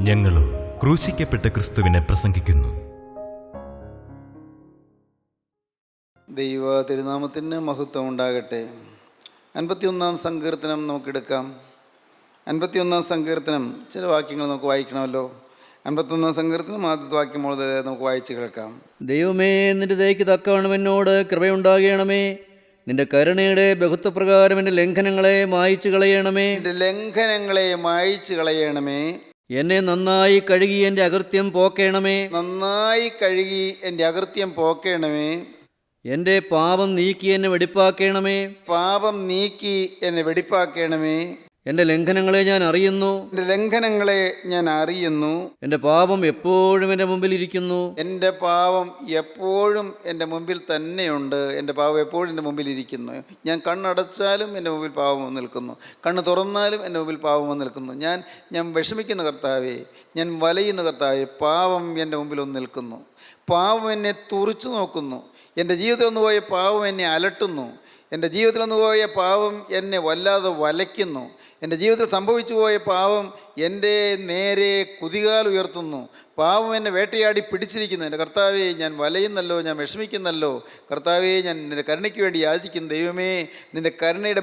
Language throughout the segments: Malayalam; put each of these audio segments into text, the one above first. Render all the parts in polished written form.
ഞങ്ങളും ക്രൂശിക്കപ്പെട്ട ക്രിസ്തുവിനെ പ്രസംഗിക്കുന്നു. ദൈവ തിരുനാമത്തിന് മഹത്വം ഉണ്ടാകട്ടെ. 51 സങ്കീർത്തനം നമുക്കെടുക്കാം. 51 സങ്കീർത്തനം ചില വാക്യങ്ങൾ നമുക്ക് വായിക്കണമല്ലോ. 51 സങ്കീർത്തനം ആദ്യത്തെ വാക്യം മുതൽ നമുക്ക് വായിച്ച് കേൾക്കാം. ദൈവമേ, നിന്റെ ദയയ്ക്ക് തക്കവണ്ണം എന്നോട് കൃപയുണ്ടാകണമേ. നിന്റെ കരുണയുടെ ബഹുത്വപ്രകാരം എൻ്റെ ലംഘനങ്ങളെ മായിച്ചു കളയണമേ. എൻ്റെ ലംഘനങ്ങളെ മായിച്ചു കളയണമേ. എന്നെ നന്നായി കഴുകി എൻ്റെ അകൃത്യം പോക്കേണമേ. നന്നായി കഴുകി എൻ്റെ അകൃത്യം പോക്കേണമേ. എൻ്റെ പാപം നീക്കി എന്നെ വെടിപ്പാക്കണമേ. പാപം നീക്കി എന്നെ വെടിപ്പാക്കണമേ. എൻ്റെ ലംഘനങ്ങളെ ഞാൻ അറിയുന്നു. എൻ്റെ ലംഘനങ്ങളെ ഞാൻ അറിയുന്നു. എൻ്റെ പാപം എപ്പോഴും എൻ്റെ മുമ്പിൽ ഇരിക്കുന്നു. എൻ്റെ പാപം എപ്പോഴും എൻ്റെ മുമ്പിൽ തന്നെയുണ്ട്. എൻ്റെ പാപം എപ്പോഴും എൻ്റെ മുമ്പിൽ ഇരിക്കുന്നു. ഞാൻ കണ്ണടച്ചാലും എൻ്റെ മുമ്പിൽ പാപം വന്ന് നിൽക്കുന്നു. കണ്ണ് തുറന്നാലും എൻ്റെ മുമ്പിൽ പാപം വന്ന് നിൽക്കുന്നു. ഞാൻ വിഷമിക്കുന്ന കർത്താവേ, ഞാൻ വലയുന്ന കർത്താവേ, പാപം എൻ്റെ മുമ്പിൽ വന്ന് നിൽക്കുന്നു. പാപം എന്നെ തുറിച്ചു നോക്കുന്നു. എൻ്റെ ജീവിതത്തിൽ ഒന്ന് പോയ പാപം എന്നെ അലട്ടുന്നു. എൻ്റെ ജീവിതത്തിൽ ഒന്ന് പോയ പാപം എന്നെ വല്ലാതെ വലയ്ക്കുന്നു. എൻ്റെ ജീവിതത്തിൽ സംഭവിച്ചു പോയ പാപം എൻ്റെ നേരെ കുതികാൽ ഉയർത്തുന്നു. പാപം എന്നെ വേട്ടയാടി പിടിച്ചിരിക്കുന്നു. എൻ്റെ കർത്താവേ, ഞാൻ വലയുന്നല്ലോ, ഞാൻ വിഷമിക്കുന്നല്ലോ. കർത്താവേ, ഞാൻ നിൻ്റെ കരുണയ്ക്ക് വേണ്ടി യാചിക്കുന്നു. ദൈവമേ, നിൻ്റെ കരുണയുടെ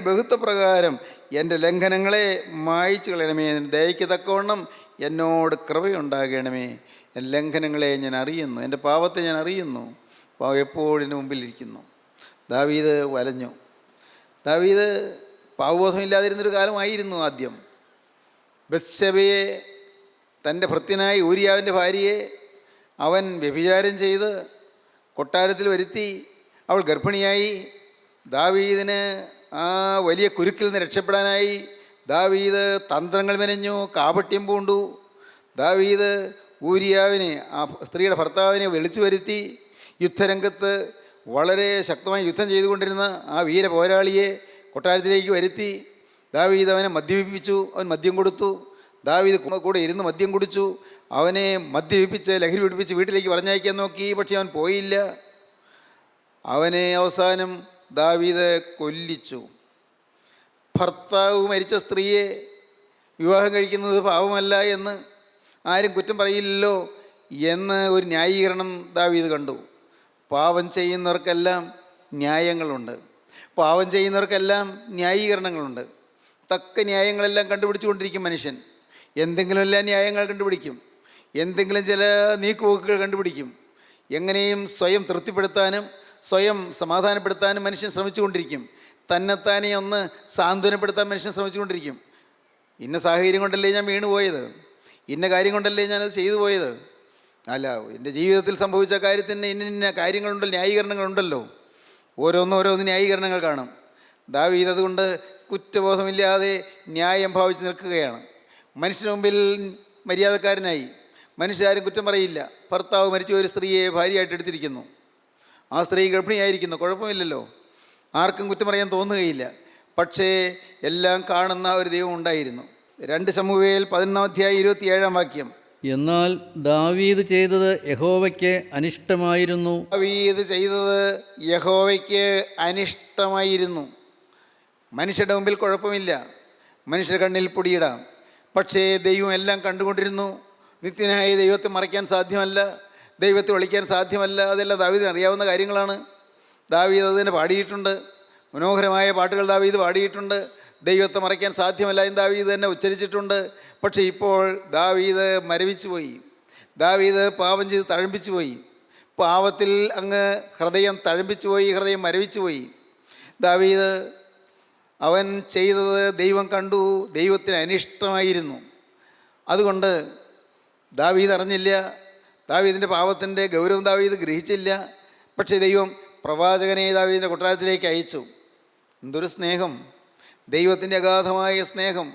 ബഹുത്വപ്രകാരം എൻ്റെ ലംഘനങ്ങളെ മായിച്ചു കളയണമേ. നിൻ്റെ ദയയ്ക്ക് തക്കവണ്ണം എന്നോട് കൃപയുണ്ടാകണമേ. എൻ്റെ ലംഘനങ്ങളെ ഞാൻ അറിയുന്നു, എൻ്റെ പാപത്തെ ഞാൻ അറിയുന്നു. പാവം എപ്പോഴും എൻ്റെ മുമ്പിലിരിക്കുന്നു. ദാവീദ് വലഞ്ഞു. ദാവീദ് പാവബോധമില്ലാതിരുന്നൊരു കാലമായിരുന്നു ആദ്യം. ബത്ശബയെ, തൻ്റെ ഭൃത്യനായ ഊരിയാവിൻ്റെ ഭാര്യയെ അവൻ വ്യഭിചാരം ചെയ്ത് കൊട്ടാരത്തിൽ വരുത്തി. അവൾ ഗർഭിണിയായി. ദാവീദിന് ആ വലിയ കുരുക്കിൽ നിന്ന് രക്ഷപ്പെടാനായി ദാവീദ് തന്ത്രങ്ങൾ മെനഞ്ഞു, കാപട്യം പൂണ്ടു. ദാവീദ് ഊരിയാവിനെ, ആ സ്ത്രീയുടെ ഭർത്താവിനെ വിളിച്ചു വരുത്തി. യുദ്ധരംഗത്ത് വളരെ ശക്തമായി യുദ്ധം ചെയ്തുകൊണ്ടിരുന്ന ആ വീര പോരാളിയെ കൊട്ടാരത്തിലേക്ക് വരുത്തി. ദാവീദ് അവനെ മദ്യപിപ്പിച്ചു. അവൻ മദ്യം കൊടുത്തു. ദാവീദ് കൂടെ ഇരുന്ന് മദ്യം കുടിച്ചു. അവനെ മദ്യപിപ്പിച്ച് ലഹരി പിടിപ്പിച്ച് വീട്ടിലേക്ക് പറഞ്ഞയക്കാൻ നോക്കി. പക്ഷേ അവൻ പോയില്ല. അവനെ അവസാനം ദാവീദ് കൊല്ലിച്ചു. ഭർത്താവ് മരിച്ച സ്ത്രീയെ വിവാഹം കഴിക്കുന്നത് പാപമല്ല എന്ന് ആരും കുറ്റം പറയില്ലല്ലോ എന്ന് ഒരു ന്യായീകരണം ദാവീദ് കണ്ടു. പാപം ചെയ്യുന്നവർക്കെല്ലാം ന്യായങ്ങളുണ്ട്. പാപം ചെയ്യുന്നവർക്കെല്ലാം ന്യായീകരണങ്ങളുണ്ട്. തക്ക ന്യായങ്ങളെല്ലാം കണ്ടുപിടിച്ചുകൊണ്ടിരിക്കും മനുഷ്യൻ. എന്തെങ്കിലുമെല്ലാം ന്യായങ്ങൾ കണ്ടുപിടിക്കും. എന്തെങ്കിലും ചില നീക്കുപോക്കുകൾ കണ്ടുപിടിക്കും. എങ്ങനെയും സ്വയം തൃപ്തിപ്പെടുത്താനും സ്വയം സമാധാനപ്പെടുത്താനും മനുഷ്യൻ ശ്രമിച്ചുകൊണ്ടിരിക്കും. തന്നെത്താനെ ഒന്ന് സാന്ത്വനപ്പെടുത്താൻ മനുഷ്യൻ ശ്രമിച്ചുകൊണ്ടിരിക്കും. ഇന്ന സാഹചര്യം കൊണ്ടല്ലേ ഞാൻ വീണുപോയത്, ഇന്ന കാര്യം കൊണ്ടല്ലേ ഞാനത് ചെയ്തു പോയത്, അല്ല എൻ്റെ ജീവിതത്തിൽ സംഭവിച്ച കാര്യത്തിന് ഇന്ന കാര്യങ്ങളുണ്ടല്ലോ, ന്യായീകരണങ്ങളുണ്ടല്ലോ. ഓരോന്ന് ന്യായീകരണങ്ങൾ കാണും. ദാവീദ് അതുകൊണ്ട് കുറ്റബോധമില്ലാതെ ന്യായം ഭാവിച്ച് നിൽക്കുകയാണ്. മനുഷ്യന് മുമ്പിൽ മര്യാദക്കാരനായി. മനുഷ്യരാരും കുറ്റം പറയില്ല. ഭർത്താവ് മരിച്ച ഒരു സ്ത്രീയെ ഭാര്യയായിട്ട് എടുത്തിരിക്കുന്നു. ആ സ്ത്രീ ഗർഭിണിയായിരിക്കുന്നു. കുഴപ്പമില്ലല്ലോ, ആർക്കും കുറ്റം പറയാൻ തോന്നുകയില്ല. പക്ഷേ എല്ലാം കാണുന്ന ഒരു ദൈവം ഉണ്ടായിരുന്നു. 2 ശമൂവേൽ 11-27 വാക്യം. എന്നാൽ ദാവീദ് ചെയ്തത് യഹോവയ്ക്ക് അനിഷ്ടമായിരുന്നു. ദാവീദ് ചെയ്തത് യഹോവയ്ക്ക് അനിഷ്ടമായിരുന്നു. മനുഷ്യരുടെ മുമ്പിൽ കുഴപ്പമില്ല, മനുഷ്യരുടെ കണ്ണിൽ പൊടിയിടാം. പക്ഷേ ദൈവം എല്ലാം കണ്ടുകൊണ്ടിരുന്നു. നിത്യനായ ദൈവത്തെ മറയ്ക്കാൻ സാധ്യമല്ല, ദൈവത്തെ ഒളിക്കാൻ സാധ്യമല്ല. അതെല്ലാം ദാവീദിന് അറിയാവുന്ന കാര്യങ്ങളാണ്. ദാവീദ് അതിനെ പാടിയിട്ടുണ്ട്. മനോഹരമായ പാട്ടുകൾ ദാവീദ് പാടിയിട്ടുണ്ട്. ദൈവത്തെ മറയ്ക്കാൻ സാധ്യമല്ല എന്ന് ദാവീദ് തന്നെ ഉച്ചരിച്ചിട്ടുണ്ട്. പക്ഷേ ഇപ്പോൾ ദാവീദ് മരവിച്ചു പോയി. ദാവീദ് പാപം ചെയ്ത് തഴമ്പിച്ചു പോയി. പാപത്തിൽ അങ്ങ് ഹൃദയം തഴമ്പിച്ചു പോയി, ഹൃദയം മരവിച്ചു പോയി. ദാവീദ് അവൻ ചെയ്തത് ദൈവം കണ്ടു, ദൈവത്തിന് അനിഷ്ടമായിരുന്നു. അതുകൊണ്ട് ദാവീദ് അറിഞ്ഞില്ല. ദാവീദിൻ്റെ പാപത്തിൻ്റെ ഗൗരവം ദാവീദ് ഗ്രഹിച്ചില്ല. പക്ഷേ ദൈവം പ്രവാചകനെ ദാവീദിൻ്റെ കൊട്ടാരത്തിലേക്ക് അയച്ചു. എന്തൊരു സ്നേഹം! ദൈവത്തിൻ്റെ അഗാധമായ സ്നേഹം.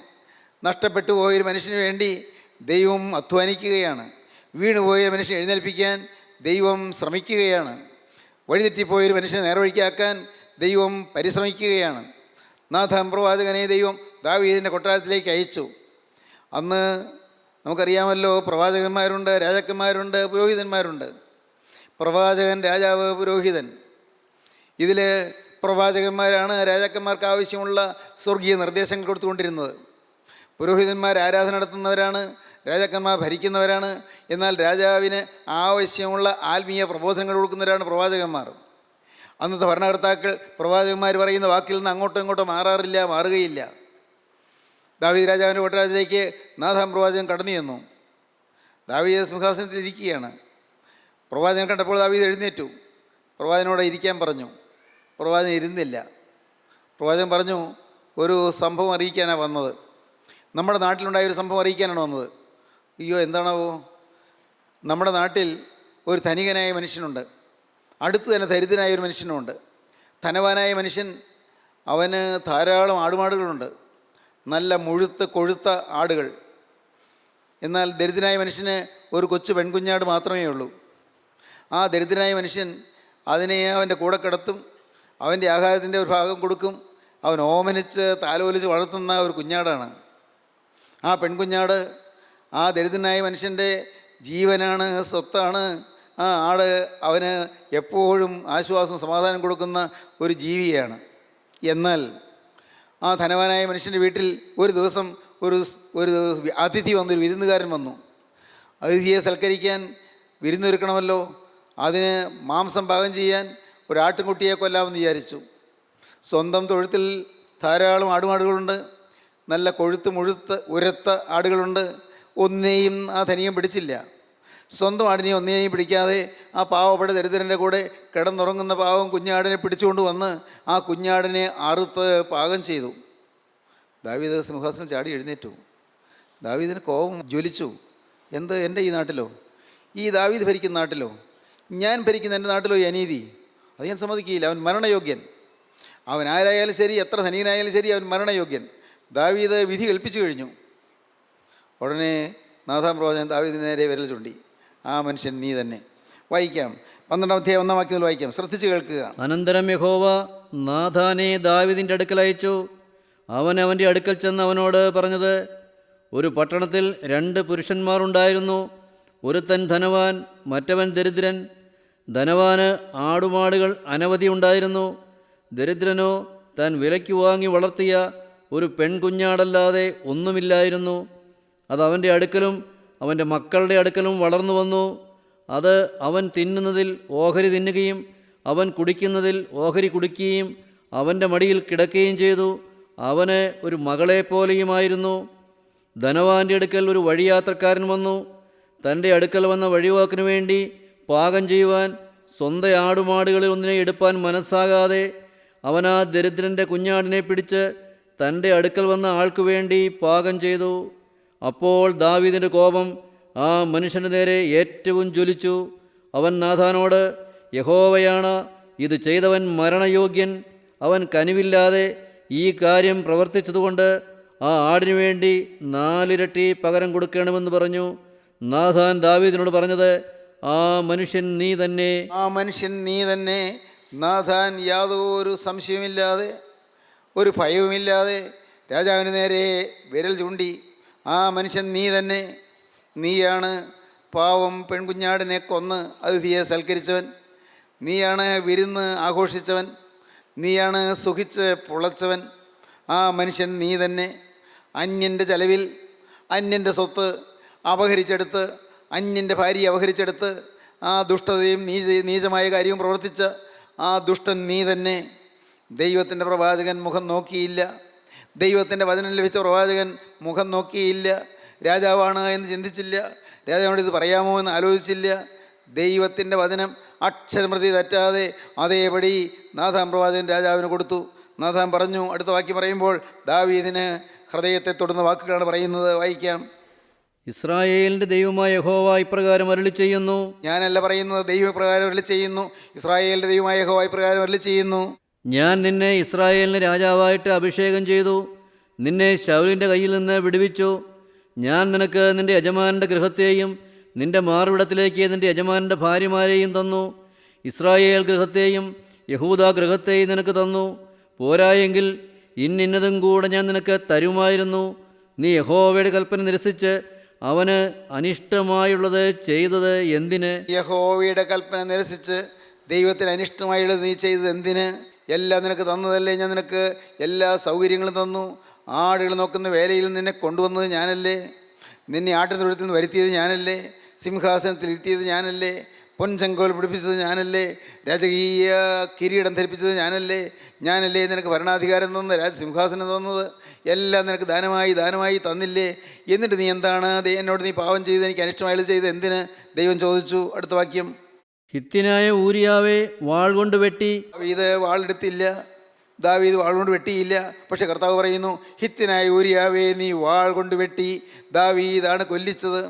നഷ്ടപ്പെട്ടു പോയൊരു മനുഷ്യന് വേണ്ടി ദൈവം അധ്വാനിക്കുകയാണ്. വീണുപോയ മനുഷ്യനെ എഴുന്നേൽപ്പിക്കാൻ ദൈവം ശ്രമിക്കുകയാണ്. വഴിതെറ്റിപ്പോയൊരു മനുഷ്യനെ നേർവഴിക്കാക്കാൻ ദൈവം പരിശ്രമിക്കുകയാണ്. നാഥാൻ പ്രവാചകനെ ദൈവം ദാവീദിൻ്റെ കൊട്ടാരത്തിലേക്ക് അയച്ചു. അന്ന് നമുക്കറിയാമല്ലോ, പ്രവാചകന്മാരുണ്ട്, രാജാക്കന്മാരുണ്ട്, പുരോഹിതന്മാരുണ്ട്. പ്രവാചകൻ, രാജാവ്, പുരോഹിതൻ. ഇതിൽ പ്രവാചകന്മാരാണ് രാജാക്കന്മാർക്ക് ആവശ്യമുള്ള സ്വർഗീയ നിർദ്ദേശങ്ങൾ കൊടുത്തുകൊണ്ടിരുന്നത്. പുരോഹിതന്മാർ ആരാധന നടത്തുന്നവരാണ്, രാജാക്കന്മാർ ഭരിക്കുന്നവരാണ്. എന്നാൽ രാജാവിന് ആവശ്യമുള്ള ആത്മീയ പ്രബോധനങ്ങൾ കൊടുക്കുന്നവരാണ് പ്രവാചകന്മാർ. അന്നത്തെ ഭരണകർത്താക്കൾ പ്രവാചകന്മാർ പറയുന്ന വാക്കിൽ നിന്ന് അങ്ങോട്ടും ഇങ്ങോട്ടും മാറുകയില്ല. ദാവീദ് രാജാവിൻ്റെ കൊട്ടാരത്തിലേക്ക് നാഥാൻ പ്രവാചകൻ കടന്നു ചെന്നു. ദാവീദ് സിംഹാസനത്തിൽ ഇരിക്കുകയാണ്. പ്രവാചകൻ കണ്ടപ്പോൾ ദാവീദ് എഴുന്നേറ്റു. പ്രവാചകനോട് ഇരിക്കാൻ പറഞ്ഞു. പ്രവാചകൻ ഇരുന്നില്ല. പ്രവാചകൻ പറഞ്ഞു, ഒരു സംഭവം അറിയിക്കാനാണ് വന്നത്. നമ്മുടെ നാട്ടിലുണ്ടായ ഒരു സംഭവം അറിയിക്കാനാണ് വന്നത്. അയ്യോ, എന്താണാവോ? നമ്മുടെ നാട്ടിൽ ഒരു ധനികനായ മനുഷ്യനുണ്ട്, അടുത്ത് തന്നെ ദരിദ്രനായ ഒരു മനുഷ്യനുമുണ്ട്. ധനവാനായ മനുഷ്യൻ, അവന് ധാരാളം ആടുമാടുകളുണ്ട്, നല്ല കൊഴുത്ത ആടുകൾ. എന്നാൽ ദരിദ്രനായ മനുഷ്യന് ഒരു കൊച്ചു പെൺകുഞ്ഞാട് മാത്രമേ ഉള്ളൂ. ആ ദരിദ്രനായ മനുഷ്യൻ അതിനെ അവൻ്റെ കൂടെ കിടത്തും, അവൻ്റെ ആഹാരത്തിൻ്റെ ഒരു ഭാഗം കൊടുക്കും. അവൻ ഓമനിച്ച് താലോലിച്ച് വളർത്തുന്ന ഒരു കുഞ്ഞാടാണ്. ആ പെൺകുഞ്ഞാട് ആ ദരിദ്രനായ മനുഷ്യൻ്റെ ജീവനാണ്, സ്വത്താണ്. ആ ആട് അവന് എപ്പോഴും ആശ്വാസം, സമാധാനം കൊടുക്കുന്ന ഒരു ജീവിയാണ്. എന്നാൽ ആ ധനവാനായ മനുഷ്യൻ്റെ വീട്ടിൽ ഒരു ദിവസം ഒരു അതിഥി വന്നു, ഒരു വിരുന്നുകാരൻ വന്നു. അതിഥിയെ സൽക്കരിക്കാൻ വിരുന്നൊരുക്കണമല്ലോ. അതിന് മാംസം പാകം ചെയ്യാൻ ഒരു ആട്ടിൻകുട്ടിയെ കൊല്ലാമെന്ന് വിചാരിച്ചു. സ്വന്തം തൊഴുത്തിൽ ധാരാളം ആടുമാടുകളുണ്ട്, നല്ല ഉരത്ത ആടുകളുണ്ട്. ഒന്നിനെയും ആ ധനികൻ പിടിച്ചില്ല. സ്വന്തം ആടിനെയും ഒന്നിനെയും പിടിക്കാതെ ആ പാവപ്പെട്ട ദരിദ്രൻ്റെ കൂടെ കിടന്നുറങ്ങുന്ന പാവം കുഞ്ഞാടിനെ പിടിച്ചുകൊണ്ട് വന്ന് ആ കുഞ്ഞാടിനെ അറുത്ത് പാകം ചെയ്തു. ദാവീദ് സിംഹാസനം ചാടി എഴുന്നേറ്റു. ദാവീദിന് കോപം ജ്വലിച്ചു. എന്ത്, എൻ്റെ ഈ നാട്ടിലോ, ഈ ദാവീദ് ഭരിക്കുന്ന നാട്ടിലോ, ഞാൻ ഭരിക്കുന്ന എൻ്റെ നാട്ടിലോ ഈ അനീതി? അത് ഞാൻ സമ്മതിക്കുകയില്ല. അവൻ മരണയോഗ്യൻ. അവൻ ആരായാലും ശരി, എത്ര ധനികനായാലും ശരി, അവൻ മരണയോഗ്യൻ. ദാവീദ് വിധി കൽപ്പിച്ചു കഴിഞ്ഞു. ഉടനെ നാഥാൻ പ്രവാചകൻ ദാവീദിന് നേരെ വിരൽ ചൂണ്ടി, ആ മനുഷ്യൻ നീ തന്നെ. വായിക്കാം, 12-ാം അധ്യായം 1-ാം വാക്യത്തിൽ വായിക്കാം, ശ്രദ്ധിച്ച് കേൾക്കുക. അനന്തരം യഹോവ നാഥാനെ ദാവീദിൻ്റെ അടുക്കൽ അയച്ചു. അവൻ അവൻ്റെ അടുക്കൽ ചെന്ന് അവനോട് പറഞ്ഞത്, ഒരു പട്ടണത്തിൽ 2 പുരുഷന്മാരുണ്ടായിരുന്നു. ഒരുത്തൻ ധനവാൻ, മറ്റവൻ ദരിദ്രൻ. ധനവാന് ആടുമാടുകൾ അനവധി ഉണ്ടായിരുന്നു. ദരിദ്രനോ താൻ വിലയ്ക്ക് വാങ്ങി വളർത്തിയ ഒരു പെൺകുഞ്ഞാടല്ലാതെ ഒന്നുമില്ലായിരുന്നു. അത് അവൻ്റെ അടുക്കലും അവൻ്റെ മക്കളുടെ അടുക്കലും വളർന്നു വന്നു. അത് അവൻ തിന്നുന്നതിൽ ഓഹരി തിന്നുകയും അവൻ കുടിക്കുന്നതിൽ ഓഹരി കുടിക്കുകയും അവൻ്റെ മടിയിൽ കിടക്കുകയും ചെയ്തു. അവന് ഒരു മകളെപ്പോലെയുമായിരുന്നു. ധനവാൻ്റെ അടുക്കൽ ഒരു വഴിയാത്രക്കാരൻ വന്നു. തൻ്റെ അടുക്കൽ വന്ന വഴിവാക്കിനു വേണ്ടി പാകം ചെയ്യുവാൻ സ്വന്തം ആടുമാടുകളിൽ ഒന്നിനെ എടുപ്പാൻ മനസ്സാകാതെ അവൻ ആ ദരിദ്രൻ്റെ കുഞ്ഞാടിനെ പിടിച്ച് തൻ്റെ അടുക്കൽ വന്ന ആൾക്ക് വേണ്ടി പാകം ചെയ്തു. അപ്പോൾ ദാവീദിൻ്റെ കോപം ആ മനുഷ്യൻ്റെ നേരെ ഏറ്റവും ജ്വലിച്ചു. അവൻ നാഥാനോട്, യഹോവയാണ് ഇത് ചെയ്തവൻ മരണയോഗ്യൻ. അവൻ കനിവില്ലാതെ ഈ കാര്യം പ്രവർത്തിച്ചതുകൊണ്ട് ആ ആടിനു വേണ്ടി 4 ഇരട്ടി പകരം കൊടുക്കണമെന്ന് പറഞ്ഞു. നാഥാൻ ദാവീദിനോട് പറഞ്ഞത്, ആ മനുഷ്യൻ നീ തന്നെ. ആ മനുഷ്യൻ നീ തന്നെ. നാഥാൻ യാതൊരു സംശയവുമില്ലാതെ, ഒരു ഭയവുമില്ലാതെ രാജാവിന് നേരെ വിരൽ ചൂണ്ടി, ആ മനുഷ്യൻ നീ തന്നെ. നീയാണ് പാവം പെൺകുഞ്ഞാടിനെ കൊന്ന് അതിഥിയെ സൽക്കരിച്ചവൻ. നീയാണ് വിരുന്ന് ആഘോഷിച്ചവൻ. നീയാണ് സുഖിച്ച് പൊളച്ചവൻ. ആ മനുഷ്യൻ നീ തന്നെ. അന്യൻ്റെ ചെലവിൽ അന്യൻ്റെ സ്വത്ത് അപഹരിച്ചെടുത്ത്, അന്യൻ്റെ ഭാര്യയെ അപഹരിച്ചെടുത്ത് ആ ദുഷ്ടതയും നീചമായ കാര്യവും പ്രവർത്തിച്ച ആ ദുഷ്ടൻ നീ തന്നെ. ദൈവത്തിൻ്റെ പ്രവാചകൻ മുഖം നോക്കിയില്ല. ദൈവത്തിൻ്റെ വചനം ലഭിച്ച പ്രവാചകൻ മുഖം നോക്കിയില്ല. രാജാവാണ് എന്ന് ചിന്തിച്ചില്ല. രാജാവിനോട് ഇത് പറയാമോ എന്ന് ആലോചിച്ചില്ല. ദൈവത്തിൻ്റെ വചനം അക്ഷരമൃതി തെറ്റാതെ അതേപടി നാഥാൻ പ്രവാചകൻ രാജാവിന് കൊടുത്തു. നാഥാൻ പറഞ്ഞു, അടുത്ത വാക്യം പറയുമ്പോൾ ദാവീദിന് ഹൃദയത്തെ തൊടുന്ന വാക്കുകളാണ് പറയുന്നത്. വായിക്കാം. ഇസ്രായേലിൻ്റെ ദൈവമായ യഹോവ ഇപ്രകാരം അരുളി ചെയ്യുന്നു. ഞാനല്ല പറയുന്നത്, ദൈവം ഇപ്രകാരം അരുളി ചെയ്യുന്നു. ഇസ്രായേലിൻ്റെ ദൈവമായ യഹോവ ഇപ്രകാരം അരുളി ചെയ്യുന്നു. ഞാൻ നിന്നെ ഇസ്രായേലിന് രാജാവായിട്ട് അഭിഷേകം ചെയ്തു. നിന്നെ ശൗലിൻ്റെ കയ്യിൽ നിന്ന് വിടുവിച്ചു. ഞാൻ നിനക്ക് നിൻ്റെ യജമാനൻ്റെ ഗൃഹത്തെയും നിൻ്റെ മാർവിടത്തിലേക്ക് നിൻ്റെ യജമാനൻ്റെ ഭാര്യമാരെയും തന്നു. ഇസ്രായേൽ ഗൃഹത്തെയും യഹൂദാ ഗൃഹത്തെയും നിനക്ക് തന്നു. പോരായെങ്കിൽ ഇന്നതും കൂടെ ഞാൻ നിനക്ക് തരുമായിരുന്നു. നീ യഹോവയുടെ കൽപ്പന നിരസിച്ച് അവന് അനിഷ്ടമായുള്ളത് ചെയ്തത് എന്തിന്? യഹോവയുടെ കൽപ്പന നിരസിച്ച് ദൈവത്തിന് അനിഷ്ടമായുള്ളത് നീ ചെയ്തത് എന്തിന്? എല്ലാം നിനക്ക് തന്നതല്ലേ? ഞാൻ നിനക്ക് എല്ലാ സൗകര്യങ്ങളും തന്നു. ആടുകൾ നോക്കുന്ന വേലയിൽ നിന്നെ കൊണ്ടുവന്നത് ഞാനല്ലേ? നിന്നെ ആട്ടിൻതൊഴുത്തിൽ നിന്ന് വരുത്തിയത് ഞാനല്ലേ? സിംഹാസനത്തിൽ ഇരുത്തിയത് ഞാനല്ലേ? പൊൻചങ്കോൽ പിടിപ്പിച്ചത് ഞാനല്ലേ? രാജകീയ കിരീടം ധരിപ്പിച്ചത് ഞാനല്ലേ? ഞാനല്ലേ നിനക്ക് ഭരണാധികാരം തന്നത്, രാജസിംഹാസനം തന്നത്? എല്ലാം നിനക്ക് ദാനമായി തന്നില്ലേ? എന്നിട്ട് നീ എന്താണ് എന്നോട് നീ പാപം ചെയ്ത് എനിക്ക് അനിഷ്ടമായത് ചെയ്ത് എന്തിന്? ദൈവം ചോദിച്ചു. അടുത്ത വാക്യം, ഹിത്യനായ ഊരിയാവെ വാൾ കൊണ്ട് വെട്ടി. ഇത് വാളെടുത്തില്ല, ദാവീദ് വാൾ കൊണ്ട് വെട്ടിയില്ല. പക്ഷെ കർത്താവ് പറയുന്നു, ഹിത്യനായ ഊരിയാവേ നീ വാൾ കൊണ്ട് വെട്ടി. ദാവീദാണ് കൊല്ലിച്ചത്.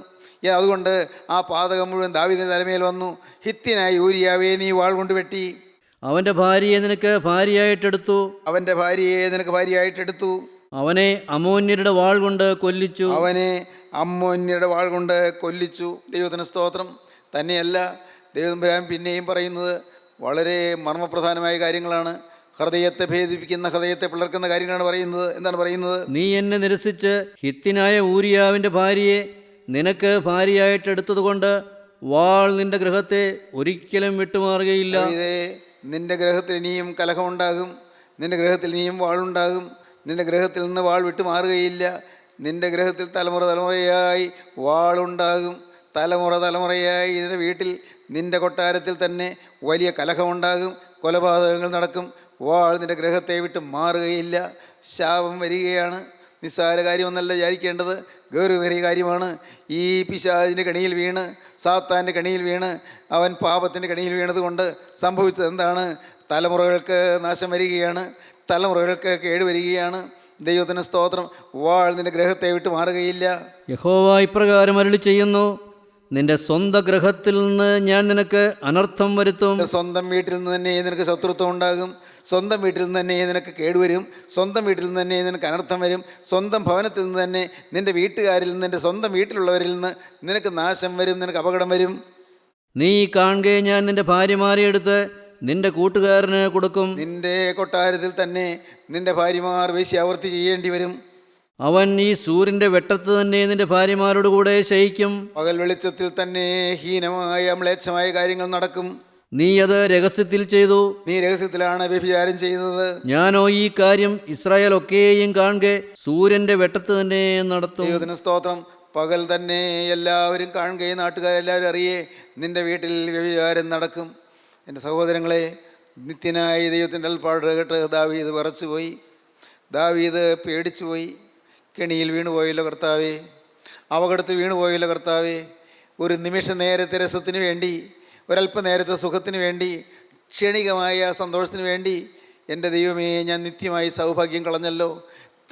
അതുകൊണ്ട് ആ പാതകം മുഴുവൻ ദാവീദിന്റെ തലമേൽ വന്നു. ഹിത്യനായ ഊരിയാവേ നീ വാൾ കൊണ്ട് വെട്ടി. അവൻ്റെ ഭാര്യയെ നിനക്ക് ഭാര്യയായിട്ടെടുത്തു. അവൻ്റെ ഭാര്യയെ നിനക്ക് ഭാര്യയായിട്ടെടുത്തു. അവനെ അമ്മോന്യരുടെ വാൾ കൊണ്ട് കൊല്ലിച്ചു. അവനെ അമ്മോന്യരുടെ വാൾ കൊണ്ട് കൊല്ലിച്ചു. ദൈവത്തിന് സ്തോത്രം. തന്നെയല്ല, ദൈവതമ്പുരാൻ പിന്നെയും പറയുന്നത് വളരെ മർമ്മപ്രധാനമായ കാര്യങ്ങളാണ്. ഹൃദയത്തെ ഭേദിപ്പിക്കുന്ന, ഹൃദയത്തെ പിളർക്കുന്ന കാര്യങ്ങളാണ് പറയുന്നത്. എന്താണ് പറയുന്നത്? നീ എന്നെ നിരസിച്ച് ഹിത്യനായ ഊരിയാവിൻ്റെ ഭാര്യയെ നിനക്ക് ഭാര്യയായിട്ടെടുത്തതുകൊണ്ട് വാൾ നിന്റെ ഗൃഹത്തെ ഒരിക്കലും വിട്ടുമാറുകയില്ല. നിന്റെ ഗൃഹത്തിൽ ഇനിയും കലഹമുണ്ടാകും, നിന്റെ ഗൃഹത്തിൽ ഇനിയും വാളുണ്ടാകും, നിന്റെ ഗൃഹത്തിൽ നിന്ന് വാൾ വിട്ടുമാറുകയില്ല. നിന്റെ ഗൃഹത്തിൽ തലമുറ തലമുറയായി വാളുണ്ടാകും. തലമുറയായി നിന്റെ വീട്ടിൽ, നിന്റെ കൊട്ടാരത്തിൽ തന്നെ വലിയ കലഹമുണ്ടാകും, കൊലപാതകങ്ങൾ നടക്കും. വാൾ നിന്റെ ഗൃഹത്തെ വിട്ട് മാറുകയില്ല. ശാപം വരികയാണ്. നിസ്സാര കാര്യമൊന്നല്ല വിചാരിക്കേണ്ടത്, ഗൗരവമേറിയ കാര്യമാണ്. ഈ പിശാചിൻ്റെ കണിയിൽ വീണ്, സാത്താൻ്റെ കണിയിൽ വീണ്, അവൻ പാപത്തിൻ്റെ കണിയിൽ വീണതുകൊണ്ട് സംഭവിച്ചത് എന്താണ്? തലമുറകൾക്ക് നാശം വരികയാണ്, തലമുറകൾക്ക് കേടുവരികയാണ്. ദൈവത്തിന് സ്തോത്രം. വാൾ നിന്റെ ഗൃഹത്തെ വിട്ട് മാറുകയില്ല. യഹോവ ഇപ്രകാരം അരുളി ചെയ്യുന്നു, നിന്റെ സ്വന്തം ഗൃഹത്തിൽ നിന്ന് ഞാൻ നിനക്ക് അനർത്ഥം വരുത്തും. സ്വന്തം വീട്ടിൽ നിന്ന് തന്നെ നിനക്ക് ശത്രുത്വം ഉണ്ടാകും. സ്വന്തം വീട്ടിൽ നിന്ന് തന്നെ നിനക്ക് കേടുവരും. സ്വന്തം വീട്ടിൽ നിന്ന് തന്നെ നിനക്ക് അനർത്ഥം വരും. സ്വന്തം ഭവനത്തിൽ നിന്ന് തന്നെ, നിന്റെ വീട്ടുകാരിൽ നിന്ന്, നിന്റെ സ്വന്തം വീട്ടിലുള്ളവരിൽ നിന്ന് നിനക്ക് നാശം വരും, നിനക്ക് അപകടം വരും. നീ കാണുകയെ ഞാൻ നിന്റെ ഭാര്യമാരെ എടുത്ത് നിന്റെ കൂട്ടുകാരന് കൊടുക്കും. നിന്റെ കൊട്ടാരത്തിൽ തന്നെ നിന്റെ ഭാര്യമാർ വേശ്യാവൃത്തി ചെയ്യേണ്ടി വരും. അവൻ ഈ സൂര്യൻ്റെ വെട്ടത്ത് തന്നെ നിന്റെ ഭാര്യമാരോട് കൂടെ ശയിക്കും. പകൽ വെളിച്ചത്തിൽ തന്നെ ഹീനമായ മ്ലേച്ഛമായ കാര്യങ്ങൾ നടക്കും. നീ അത് രഹസ്യത്തിൽ ചെയ്തു. നീ രഹസ്യത്തിലാണ് വ്യഭിചാരം ചെയ്തത്. ഞാനോ ഈ കാര്യം ഇസ്രായേൽ ഒക്കെയും കാണുക സൂര്യൻ്റെ വെട്ടത്ത് തന്നെ നടത്തും. ദൈവത്തിന് സ്തോത്രം. പകൽ തന്നെ എല്ലാവരും കാണുകയും നാട്ടുകാരെല്ലാവരും അറിയേ നിന്റെ വീട്ടിൽ വ്യഭിചാരം നടക്കും. എൻ്റെ സഹോദരങ്ങളെ, നിത്യനായ ദൈവത്തിൻ്റെ അൽപ്പാട് കേട്ട് ദാവീദ് വിറച്ചുപോയി. ദാവീദ് പേടിച്ചുപോയി. കെണിയിൽ വീണുപോയല്ലോ കർത്താവേ, അപകടത്തിൽ വീണുപോയല്ലോ കർത്താവേ. ഒരു നിമിഷ നേരത്തെ രസത്തിന് വേണ്ടി, ഒരല്പനേരത്തെ സുഖത്തിന് വേണ്ടി, ക്ഷണികമായ സന്തോഷത്തിന് വേണ്ടി എൻ്റെ ദൈവമേ, ഞാൻ നിത്യമായി സൗഭാഗ്യം കളഞ്ഞല്ലോ.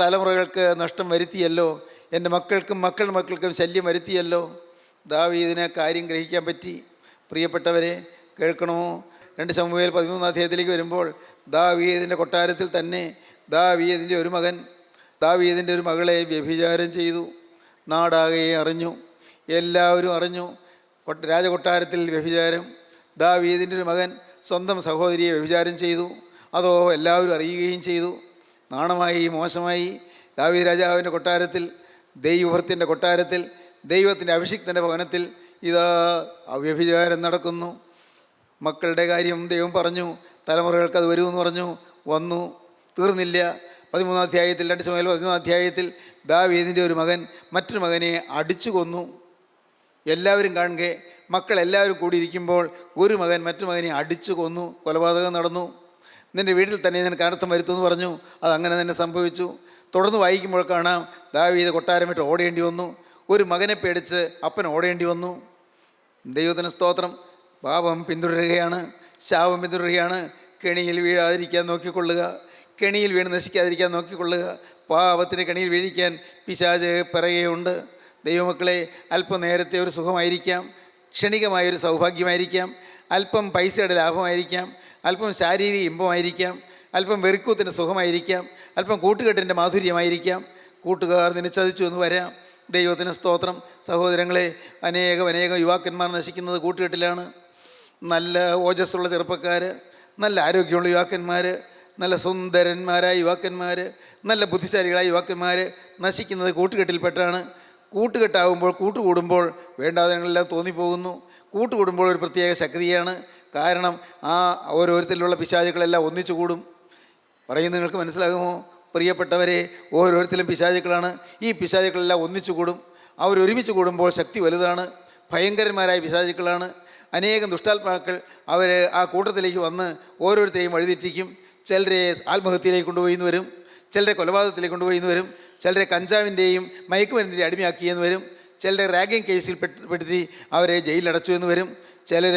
തലമുറകൾക്ക് നഷ്ടം വരുത്തിയല്ലോ. എൻ്റെ മക്കൾക്കും മക്കളുടെ മക്കൾക്കും ശല്യം വരുത്തിയല്ലോ. ദാവീദിന് കാര്യം ഗ്രഹിക്കാൻ പറ്റി. പ്രിയപ്പെട്ടവരെ, കേൾക്കണമോ? 2 ശമൂവേൽ 13 അധ്യായത്തിലേക്ക് വരുമ്പോൾ ദാവീദിൻ്റെ കൊട്ടാരത്തിൽ തന്നെ ദാവീദിൻ്റെ ഒരു മകളെ വ്യഭിചാരം ചെയ്തു. നാടാകെ അറിഞ്ഞു, എല്ലാവരും അറിഞ്ഞു. രാജകൊട്ടാരത്തിൽ വ്യഭിചാരം. ദാവീദിൻ്റെ ഒരു മകൻ സ്വന്തം സഹോദരിയെ വ്യഭിചാരം ചെയ്തു. അതോ എല്ലാവരും അറിയുകയും ചെയ്തു. നാണമായി, മോശമായി. ദാവീദ് രാജാവിൻ്റെ കൊട്ടാരത്തിൽ, ദൈവഭൃത്യൻ്റെ കൊട്ടാരത്തിൽ, ദൈവത്തിൻ്റെ അഭിഷിക്തൻ്റെ ഭവനത്തിൽ ഇതാ വ്യഭിചാരം നടക്കുന്നു. മക്കളുടെ കാര്യം ദൈവം പറഞ്ഞു, തലമുറകൾക്ക് അത് വരുമെന്ന് പറഞ്ഞു. വന്നു, തീർന്നില്ല. 13 അധ്യായത്തിൽ 2 ശമൂവേൽ 13 അധ്യായത്തിൽ ദാവീദിൻ്റെ ഒരു മകൻ മറ്റൊരു മകനെ അടിച്ചു കൊന്നു. എല്ലാവരും കാണുക, മക്കളെല്ലാവരും കൂടിയിരിക്കുമ്പോൾ ഒരു മകൻ മറ്റു മകനെ അടിച്ചു കൊന്നു. കൊലപാതകം നടന്നു. നിൻ്റെ വീട്ടിൽ തന്നെ നിനക്ക് അനർത്ഥം വരുത്തുമെന്ന് പറഞ്ഞു. അതങ്ങനെ തന്നെ സംഭവിച്ചു. തുടർന്ന് വായിക്കുമ്പോൾ കാണാം, ദാവീദ് കൊട്ടാരം വിട്ട് ഓടേണ്ടി വന്നു. ഒരു മകനെ പേടിച്ച് അപ്പൻ ഓടേണ്ടി വന്നു. ദൈവത്തിന് സ്തോത്രം. പാപം പിന്തുടരുകയാണ്, ശാപം പിന്തുടരുകയാണ്. കെണിയിൽ വീഴാതിരിക്കാൻ നോക്കിക്കൊള്ളുക, കെണിയിൽ വീണ് നശിക്കാതിരിക്കാൻ നോക്കിക്കൊള്ളുക. പാപത്തിൻ്റെ കെണിയിൽ വീഴിക്കാൻ പിശാച് പിറകെയുണ്ട്. ദൈവമക്കളെ, അല്പം നേരത്തെ ഒരു സുഖമായിരിക്കാം, ക്ഷണികമായൊരു സൗഭാഗ്യമായിരിക്കാം, അല്പം പൈസയുടെ ലാഭമായിരിക്കാം, അല്പം ശാരീരിക ഇമ്പമായിരിക്കാം, അല്പം വെറുക്കൂത്തിൻ്റെ സുഖമായിരിക്കാം, അല്പം കൂട്ടുകെട്ടിൻ്റെ മാധുര്യമായിരിക്കാം. കൂട്ടുകാർ നിന്നെ ചതിച്ചു എന്ന് വരാം. ദൈവത്തിന് സ്തോത്രം. സഹോദരങ്ങളെ, അനേകം യുവാക്കന്മാർ നശിക്കുന്നത് കൂട്ടുകെട്ടിലാണ്. നല്ല ഓജസ്സുള്ള ചെറുപ്പക്കാർ, നല്ല ആരോഗ്യമുള്ള യുവാക്കന്മാർ, നല്ല സുന്ദരന്മാരായ യുവാക്കന്മാർ, നല്ല ബുദ്ധിശാലികളായ യുവാക്കന്മാർ നശിക്കുന്നത് കൂട്ടുകെട്ടിൽപ്പെട്ടാണ്. കൂട്ടുകെട്ടാവുമ്പോൾ, കൂട്ടുകൂടുമ്പോൾ വേണ്ടാതങ്ങളെല്ലാം തോന്നിപ്പോകുന്നു. കൂട്ടുകൂടുമ്പോൾ ഒരു പ്രത്യേക ശക്തിയാണ്. കാരണം ആ ഓരോരുത്തരിലുള്ള പിശാചുക്കളെല്ലാം ഒന്നിച്ചു കൂടും. പറയുന്നത് നിങ്ങൾക്ക് മനസ്സിലാകുമോ? പ്രിയപ്പെട്ടവരെ, ഓരോരുത്തരും പിശാചുക്കളാണ്. ഈ പിശാചുക്കളെല്ലാം ഒന്നിച്ചു കൂടും. അവരൊരുമിച്ച് കൂടുമ്പോൾ ശക്തി വലുതാണ്. ഭയങ്കരന്മാരായ പിശാചുക്കളാണ്. അനേകം ദുഷ്ടാത്മാക്കൾ അവർ ആ കൂട്ടത്തിലേക്ക് വന്ന് ഓരോരുത്തരെയും വഴിതെറ്റിക്കും. ചിലരെ ആത്മഹത്യയിലേക്ക് കൊണ്ടുപോയിന്ന് വരും, ചിലരെ കൊലപാതകത്തിലേക്ക് കൊണ്ടുപോയിന്ന് വരും, ചിലരെ കഞ്ചാവിൻ്റെയും മയക്കുമരുന്നിൻ്റെ അടിമയാക്കിയെന്ന് വരും, ചിലരെ റാഗിങ് കേസിൽ പെടുത്തി അവരെ ജയിലിലടച്ചു എന്ന് വരും, ചിലർ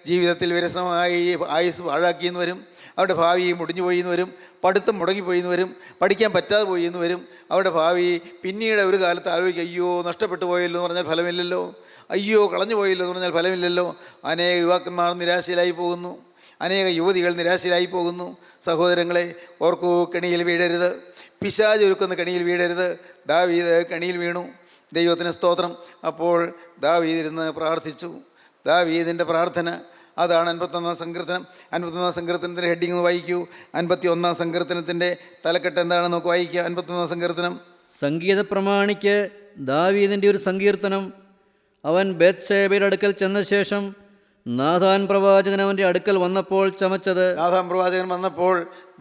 ജീവിതത്തിൽ വിരസമായി ആയുസ് പാഴാക്കിയെന്ന് വരും, അവരുടെ ഭാവി മുടിഞ്ഞു പോയി എന്ന് വരും, പഠിത്തം മുടങ്ങിപ്പോയി എന്ന് വരും, പഠിക്കാൻ പറ്റാതെ പോയി എന്ന് വരും. അവരുടെ ഭാവി പിന്നീട് ഒരു കാലത്ത് ആലോചിക്കുക, അയ്യോ നഷ്ടപ്പെട്ടു പോയല്ലോ എന്ന് പറഞ്ഞാൽ ഫലമില്ലല്ലോ, അയ്യോ കളഞ്ഞു പോയല്ലോ എന്ന് പറഞ്ഞാൽ ഫലമില്ലല്ലോ. അനേക യുവാക്കന്മാർ നിരാശയിലായി പോകുന്നു, അനേക യുവതികൾ നിരാശയിലായി പോകുന്നു. സഹോദരങ്ങളെ, ഓർക്കൂ, കെണിയിൽ വീഴരുത്, പിശാച് ഒരുക്കുന്ന കെണിയിൽ വീഴരുത്. ദാവീദ് കെണിയിൽ വീണു. ദൈവത്തിന് സ്തോത്രം. അപ്പോൾ ദാവീദ് ഇരുന്ന് പ്രാർത്ഥിച്ചു. ദാവീദിൻ്റെ പ്രാർത്ഥന അതാണ് 51-ാം സങ്കീർത്തനം. 51-ാം സങ്കീർത്തനത്തിൻ്റെ ഹെഡിങ് ഒന്ന് വായിക്കൂ. 51-ാം സങ്കീർത്തനത്തിൻ്റെ തലക്കെട്ട് എന്താണെന്ന് നമുക്ക് വായിക്കുക. 51-ാം സങ്കീർത്തനം. സംഗീത പ്രമാണിക്ക് ദാവീദിൻ്റെ ഒരു സങ്കീർത്തനം. അവൻ ബേത്ശേബയുടെ അടുക്കൽ ചെന്ന ശേഷം നാഥാൻ പ്രവാചകൻ അവൻ്റെ അടുക്കൽ വന്നപ്പോൾ ചമച്ചത്. നാഥാൻ പ്രവാചകൻ വന്നപ്പോൾ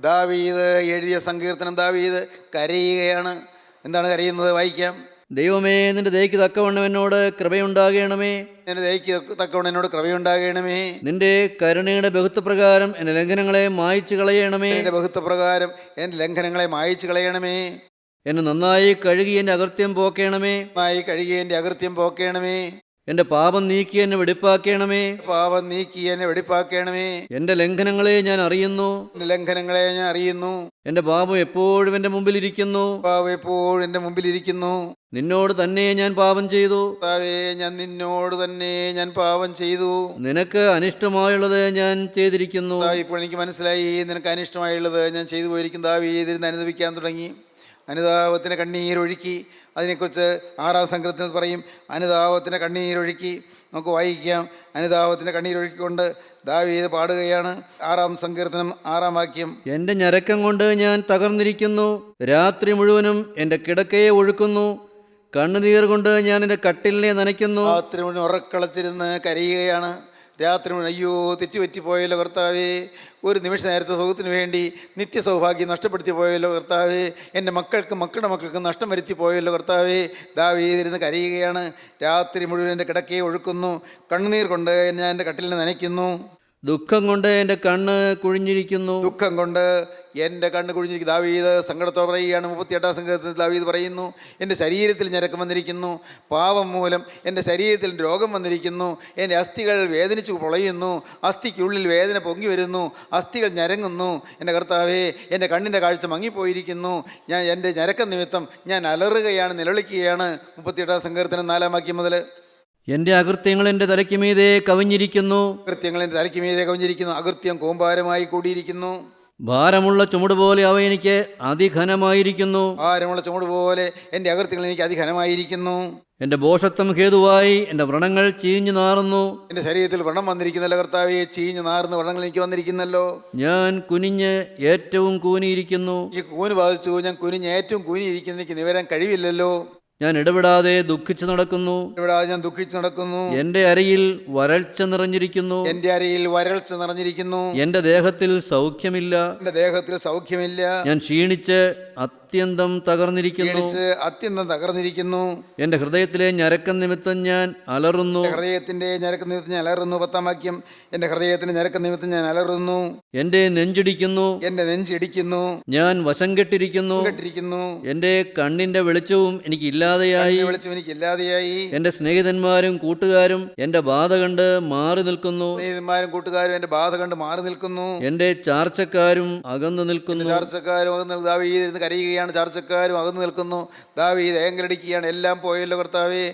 ദാവീദ് എഴുതിയ സങ്കീർത്തനം. ദാവീദ് കരയുകയാണ്. എന്താണ് കരയുന്നത്? വായിക്കാം. ദൈവമേ, നിന്റെ ദയയ്ക്ക് തക്കവണ്ണം എന്നോട് കൃപയുണ്ടാകണമേ. എൻ്റെ ദയയ്ക്ക് തക്കവണ്ണം എന്നോട് കൃപയുണ്ടാകണമേ. നിന്റെ കരുണയുടെ ബഹുത്വപ്രകാരം എൻ്റെ ലംഘനങ്ങളെ മായ്ച്ചു കളയണമേ. എൻ്റെ ബഹുത്വപ്രകാരം എൻ്റെ ലംഘനങ്ങളെ മായ്ച്ചു കളയണമേ. എന്നെ നന്നായി കഴുകി എൻ്റെ അകൃത്യം പോക്കണമേ. നന്നായി കഴുകി എൻ്റെ അകൃത്യം പോക്കണമേ. എൻ്റെ പാപം നീക്കി എന്നെ വെടിപ്പാക്കണമേ. പാപം നീക്കി എന്നെ വെടിപ്പാക്കണമേ. എൻ്റെ ലംഘനങ്ങളെ ഞാൻ അറിയുന്നു. എൻ്റെ ലംഘനങ്ങളെ ഞാൻ അറിയുന്നു. എൻ്റെ പാപം എപ്പോഴും എൻ്റെ മുമ്പിലിരിക്കുന്നു. പാപം എപ്പോഴും എൻ്റെ മുമ്പിലിരിക്കുന്നു. നിന്നോട് തന്നെ ഞാൻ പാപം ചെയ്തു. കർത്താവേ, ഞാൻ നിന്നോട് തന്നെ ഞാൻ പാപം ചെയ്തു. നിനക്ക് അനിഷ്ടമായുള്ളത് ഞാൻ ചെയ്തിരിക്കുന്നു. ഇപ്പോൾ എനിക്ക് മനസ്സിലായി, നിനക്ക് അനിഷ്ടമായുള്ളത് ഞാൻ ചെയ്തു പോയിരിക്കും. ദാവീദിരുന്ന് അനുദപിക്കാൻ തുടങ്ങി. അനുതാപത്തിന് കണ്ണീരൊഴുക്കി. അതിനെക്കുറിച്ച് 6-ാം സങ്കീർത്തനത്തിൽ പറയും, അനുതാപത്തിന് കണ്ണീരൊഴുക്കി. നമുക്ക് വായിക്കാം. അനുതാപത്തിന് കണ്ണീരൊഴുക്കിക്കൊണ്ട് ദാവീദ് പാടുകയാണ്. 6-ാം സങ്കീർത്തനം 6-ാം വാക്യം. എൻ്റെ ഞരക്കം കൊണ്ട് ഞാൻ തകർന്നിരിക്കുന്നു. രാത്രി മുഴുവനും എൻ്റെ കിടക്കയെ ഒഴുക്കുന്നു. കണ്ണുനീർ കൊണ്ട് ഞാൻ എൻ്റെ കട്ടിലിനെ നനയ്ക്കുന്നു. രാത്രി മുഴുവൻ ഉറക്കളച്ചിരുന്ന് കരയുകയാണ്. രാത്രി മുഴുവൻ അയ്യോ തെറ്റുപറ്റി പോയല്ലോ കർത്താവേ, ഒരു നിമിഷ നേരത്തെ സുഖത്തിന് വേണ്ടി നിത്യസൗഭാഗ്യം നഷ്ടപ്പെടുത്തി പോയല്ലോ കർത്താവേ, എൻ്റെ മക്കൾക്കും മക്കളുടെ മക്കൾക്കും നഷ്ടം വരുത്തി പോയല്ലോ കർത്താവേ. ദാവീദിരുന്ന് കരയുകയാണ്. രാത്രി മുഴുവൻ എൻ്റെ കിടക്കയെ ഒഴുക്കുന്നു. കണ്ണുനീർ കൊണ്ട് ഞാൻ എൻ്റെ കട്ടിലിനെ നനയ്ക്കുന്നു. ദുഃഖം കൊണ്ട് എൻ്റെ കണ്ണ് കുഴിഞ്ഞിരിക്കുന്നു. ദുഃഖം കൊണ്ട് എൻ്റെ കണ്ണ് കുഴിഞ്ഞിരിക്കും. ദാവീദ് സങ്കടത്തോടെ പറയുകയാണ്. 38-ാം സങ്കീർത്തനത്തിൽ ദാവീദ് പറയുന്നു, എൻ്റെ ശരീരത്തിൽ ഞരക്കം വന്നിരിക്കുന്നു. പാപം മൂലം എൻ്റെ ശരീരത്തിൽ രോഗം വന്നിരിക്കുന്നു. എൻ്റെ അസ്ഥികൾ വേദനിച്ചു പൊളയുന്നു. അസ്ഥിക്കുള്ളിൽ വേദന പൊങ്ങി വരുന്നു. അസ്ഥികൾ ഞരങ്ങുന്നു. എൻ്റെ കർത്താവേ, എൻ്റെ കണ്ണിൻ്റെ കാഴ്ച മങ്ങിപ്പോയിരിക്കുന്നു. ഞാൻ എൻ്റെ ഞരക്കം നിമിത്തം ഞാൻ അലറുകയാണ്, നിലവിളിക്കുകയാണ്. 38-ാം സങ്കീർത്തനം 4-ാം വാക്യം മുതൽ. എൻ്റെ അകൃത്യങ്ങൾ എൻ്റെ തലയ്ക്ക് മീതെ കവിഞ്ഞിരിക്കുന്നു. അകൃത്യങ്ങൾ എൻ്റെ തലയ്ക്ക് മീതെ കവിഞ്ഞിരിക്കുന്നു. അകൃത്യം കൂമ്പാരമായി കൂടിയിരിക്കുന്നു. ഭാരമുള്ള ചുമട് പോലെ അവ എനിക്ക് അതിഘനമായിരിക്കുന്നു. ഭാരമുള്ള ചുമട് പോലെ എൻ്റെ അകൃത്യങ്ങൾ എനിക്ക് അതിഘനമായിരിക്കുന്നു. എൻ്റെ ഭോഷത്വം ഹേതുവായി എൻ്റെ വ്രണങ്ങൾ ചീഞ്ഞു നാറുന്നു. എൻ്റെ ശരീരത്തിൽ വ്രണം വന്നിരിക്കുന്നല്ലോ കർത്താവേ, ചീഞ്ഞ് നാറുന്ന വ്രണങ്ങൾ എനിക്ക് വന്നിരിക്കുന്നല്ലോ. ഞാൻ കുനിഞ്ഞ് ഏറ്റവും കൂനിയിരിക്കുന്നു. ഈ കൂന് ബാധിച്ചു. ഞാൻ കുനിഞ്ഞ് ഏറ്റവും കൂനിയിരിക്കുന്ന എനിക്ക് നിവരാൻ കഴിവില്ലല്ലോ. ഞാൻ ഇടപെടാതെ ദുഃഖിച്ചു നടക്കുന്നു. ഇവിടെ ഞാൻ ദുഃഖിച്ച് നടക്കുന്നു. എൻ്റെ അരയിൽ വരൾച്ച നിറഞ്ഞിരിക്കുന്നു. എൻ്റെ അരയിൽ വരൾച്ച നിറഞ്ഞിരിക്കുന്നു. എൻ്റെ ദേഹത്തിൽ സൗഖ്യമില്ല. എൻ്റെ ദേഹത്തിൽ സൗഖ്യമില്ല. ഞാൻ ക്ഷീണിച്ച് അത്യന്തം തകർന്നിരിക്കുന്നു. അത്യന്തം തകർന്നിരിക്കുന്നു. എൻ്റെ ഹൃദയത്തിലെ ഞരക്കം നിമിത്തം ഞാൻ അലറുന്നു. ഹൃദയത്തിന്റെ ഞരക്ക നിമിത്തം ഞാൻ അലറുന്നു. 10-ാം വാക്യം. എൻ്റെ ഹൃദയത്തിന്റെ ഞരക്ക നിമിത്തം ഞാൻ അലറുന്നു. എൻ്റെ നെഞ്ചിടിക്കുന്നു. എൻ്റെ നെഞ്ചിടിക്കുന്നു. ഞാൻ വശം കെട്ടിരിക്കുന്നു. എൻ്റെ കണ്ണിൻ്റെ വെളിച്ചവും എനിക്ക് ഇല്ലാതെയായി. വെളിച്ചം എനിക്ക് ഇല്ലാതെയായി. എൻ്റെ സ്നേഹിതന്മാരും കൂട്ടുകാരും എൻ്റെ ബാധ കണ്ട് മാറി നിൽക്കുന്നു. സ്നേഹിതന്മാരും കൂട്ടുകാരും എൻ്റെ ബാധ കണ്ട് മാറി നിൽക്കുന്നു. എൻ്റെ ചാർച്ചക്കാരും അകന്നു നിൽക്കുന്നു. ചാർച്ചക്കാരും അകന്ന് ദാവീദ് കരയുകയാണ്. ചാർച്ചക്കാരും അകന്നു നിൽക്കുന്നു. ദാവീദ് ഏങ്കലടിക്കുകയാണ്. എല്ലാം പോയല്ലോ കർത്താവേ,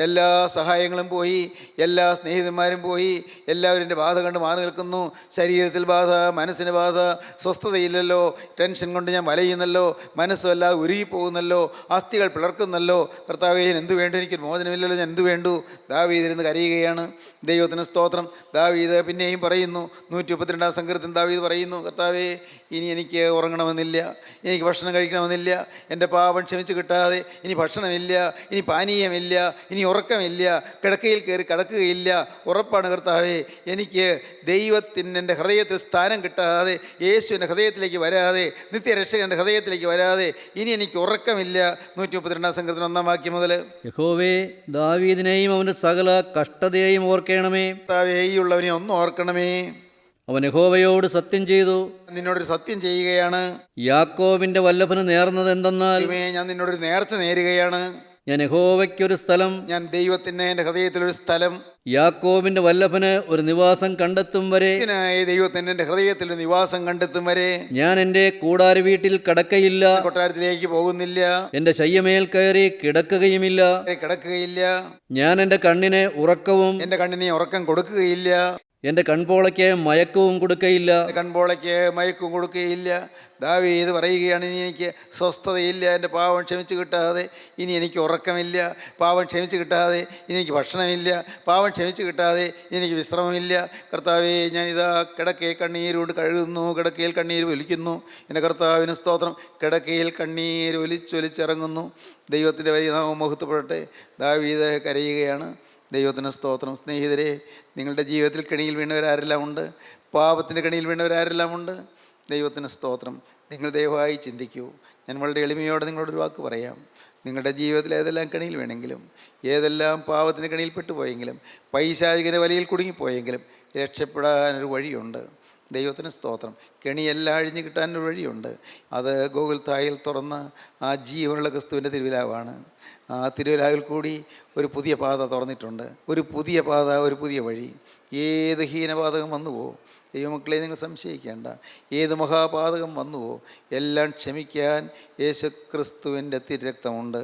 എല്ലാ സഹായങ്ങളും പോയി, എല്ലാ സ്നേഹിതന്മാരും പോയി, എല്ലാവരും എൻ്റെ ബാധ കണ്ട് മാറി നിൽക്കുന്നു. ശരീരത്തിൽ ബാധ, മനസ്സിന് ബാധ, സ്വസ്ഥതയില്ലല്ലോ. ടെൻഷൻ കൊണ്ട് ഞാൻ വലയുന്നല്ലോ. മനസ്സല്ലാതെ ഉരുകിപ്പോകുന്നല്ലോ. അസ്ഥികൾ പിളർക്കുന്നല്ലോ. കർത്താവേ, ഞാൻ എന്തു വേണ്ടു? എനിക്ക് മോചനമില്ലല്ലോ, ഞാൻ എന്തു വേണ്ടു? ദാവീദ് ഇരുന്ന് കരയുകയാണ്. ദൈവത്തിന് സ്തോത്രം. ദാവീദ് പിന്നെയും പറയുന്നു. 132-ാം സങ്കീർത്തനം ദാവീദ് പറയുന്നു, കർത്താവേ, ഇനി എനിക്ക് ഉറങ്ങണമെന്നില്ല, എനിക്ക് ഭക്ഷണം കഴിക്കണമെന്നില്ല, എൻ്റെ പാപം ക്ഷമിച്ച് കിട്ടാതെ ഇനി ഭക്ഷണമില്ല, ഇനി പാനീയമില്ല, ഇനി ഉറക്കമില്ല, കിടക്കയിൽ കയറി കിടക്കുകയില്ല. ഉറപ്പാണ് കർത്താവേ, എനിക്ക് ദൈവത്തിന് എൻ്റെ ഹൃദയത്തിൽ സ്ഥാനം കിട്ടാതെ, യേശു എൻ്റെ ഹൃദയത്തിലേക്ക് വരാതെ, നിത്യരക്ഷകൻ എൻ്റെ ഹൃദയത്തിലേക്ക് വരാതെ ഇനി എനിക്ക് ഉറക്കമില്ല. 132 സങ്കീർത്തനം 1 വാക്യം മുതൽ. യഹോവേ, ദാവീദിനെയും അവൻ്റെ സകല കഷ്ടതയെയും ഓർക്കണമേ. കർത്താവേ, ഈ ഉള്ളവനെ ഒന്ന് ഓർക്കണമേ. അവൻ യഹോവയോട് സത്യം ചെയ്തു. നിന്നോടൊരു സത്യം ചെയ്യുകയാണ്. യാക്കോബിന്റെ വല്ലഭന് നേർന്നത് എന്തെന്നാൽ, ഞാൻ നിന്നോടൊരു നേർച്ച നേരുകയാണ്. ഞാൻ യഹോവയ്ക്കൊരു സ്ഥലം, ഞാൻ ദൈവത്തിന് എൻ്റെ ഹൃദയത്തിലൊരു സ്ഥലം, യാക്കോബിന്റെ വല്ലഭന് ഒരു നിവാസം കണ്ടെത്തും വരെ, ദൈവത്തിന് എൻ്റെ ഹൃദയത്തിൽ ഒരു നിവാസം കണ്ടെത്തും വരെ ഞാൻ എൻ്റെ കൂടാര വീട്ടിൽ കടക്കയില്ല, കൊട്ടാരത്തിലേക്ക് പോകുന്നില്ല, എൻ്റെ ശയ്യമേൽ കയറി കിടക്കുകയുമില്ല. ഞാൻ എൻ്റെ കണ്ണിന് ഉറക്കവും എൻ്റെ കണ്ണിനെ ഉറക്കം കൊടുക്കുകയില്ല, എൻ്റെ കൺപോളയ്ക്ക് മയക്കവും കൊടുക്കയില്ല. ദാവീദ് പറയുകയാണ്, ഇനി എനിക്ക് സ്വസ്ഥതയില്ല, എൻ്റെ പാവം ക്ഷമിച്ച് കിട്ടാതെ ഇനി എനിക്ക് ഉറക്കമില്ല, പാവം ക്ഷമിച്ച് കിട്ടാതെ ഇനി എനിക്ക് ഭക്ഷണമില്ല, പാവം ക്ഷമിച്ച് കിട്ടാതെ ഇനി എനിക്ക് വിശ്രമമില്ല. കർത്താവേ, ഞാനിതാ കിടക്കയെ കണ്ണീരുകൊണ്ട് കഴുകുന്നു, കിടക്കയിൽ കണ്ണീര് ഒലിക്കുന്നു. എൻ്റെ കർത്താവിന് സ്തോത്രം. കിടക്കയിൽ കണ്ണീര് ഒലിച്ചൊലിച്ചിറങ്ങുന്നു. ദൈവത്തിൻ്റെ വലിയ നാമം മഹത്വപ്പെടട്ടെ. ദാവീദ് കരയുകയാണ്. ദൈവത്തിന് സ്തോത്രം. സ്നേഹിതരെ, നിങ്ങളുടെ ജീവിതത്തിൽ കെണിയിൽ വീണവരാരെല്ലാം ഉണ്ട്, പാപത്തിൻ്റെ കെണിയിൽ വീണവരാരെല്ലാം ഉണ്ട്. ദൈവത്തിന് സ്തോത്രം. നിങ്ങൾ ദയവായി ചിന്തിക്കൂ. ഞാൻ വളരെ എളിമയോടെ നിങ്ങളോടൊരു വാക്ക് പറയാം. നിങ്ങളുടെ ജീവിതത്തിൽ ഏതെല്ലാം കെണിയിൽ വേണമെങ്കിലും, ഏതെല്ലാം പാപത്തിൻ്റെ കെണിയിൽ പെട്ടുപോയെങ്കിലും, പൈശാചികൻ്റെ വലയിൽ കുടുങ്ങിപ്പോയെങ്കിലും രക്ഷപ്പെടാനൊരു വഴിയുണ്ട്. ദൈവത്തിന് സ്തോത്രം. കെണിയെല്ലാം അഴിഞ്ഞു കിട്ടാനൊരു വഴിയുണ്ട്. അത് ഗോകുൽത്തായിൽ തുറന്ന ആ ജീവനുള്ള ക്രിസ്തുവിൻ്റെ തിരുവിലാവാണ്. ആ തിരുവിലാവിൽ കൂടി ഒരു പുതിയ പാത തുറന്നിട്ടുണ്ട്. ഒരു പുതിയ പാത, ഒരു പുതിയ വഴി. ഏത് ഹീനപാതകം വന്നുവോ ദൈവമക്കളെ, നിങ്ങൾ സംശയിക്കേണ്ട. ഏത് മഹാപാതകം വന്നുവോ എല്ലാം ക്ഷമിക്കാൻ യേശുക്രിസ്തുവിൻ്റെ തിരുരക്തമുണ്ട്.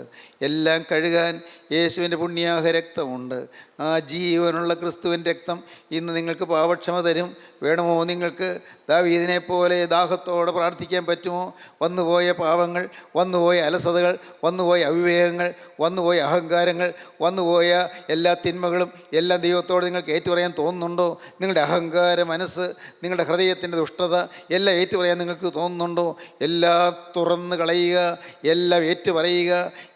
എല്ലാം കഴുകാൻ യേശുവിൻ്റെ പുണ്യാഹ രക്തമുണ്ട്. ആ ജീവനുള്ള ക്രിസ്തുവിൻ്റെ രക്തം ഇന്ന് നിങ്ങൾക്ക് പാപക്ഷമ തരും. വേണമോ നിങ്ങൾക്ക് ദാവീദിനെ പോലെ ദാഹത്തോടെ പ്രാർത്ഥിക്കാൻ പറ്റുമോ? വന്നുപോയ പാപങ്ങൾ, വന്നുപോയ അലസതകൾ, വന്നുപോയ അവിവേകങ്ങൾ, വന്നുപോയ അഹങ്കാരങ്ങൾ, വന്നുപോയ എല്ലാ തിന്മകളും എല്ലാം ദൈവത്തോട് നിങ്ങൾക്ക് ഏറ്റുപറയാൻ തോന്നുന്നുണ്ടോ? നിങ്ങളുടെ അഹങ്കാര മനസ്സ്, നിങ്ങളുടെ ഹൃദയത്തിൻ്റെ ദുഷ്ടത എല്ലാം ഏറ്റുപറയാൻ നിങ്ങൾക്ക് തോന്നുന്നുണ്ടോ? എല്ലാം തുറന്ന് കളയുക, എല്ലാം ഏറ്റുപറയുക,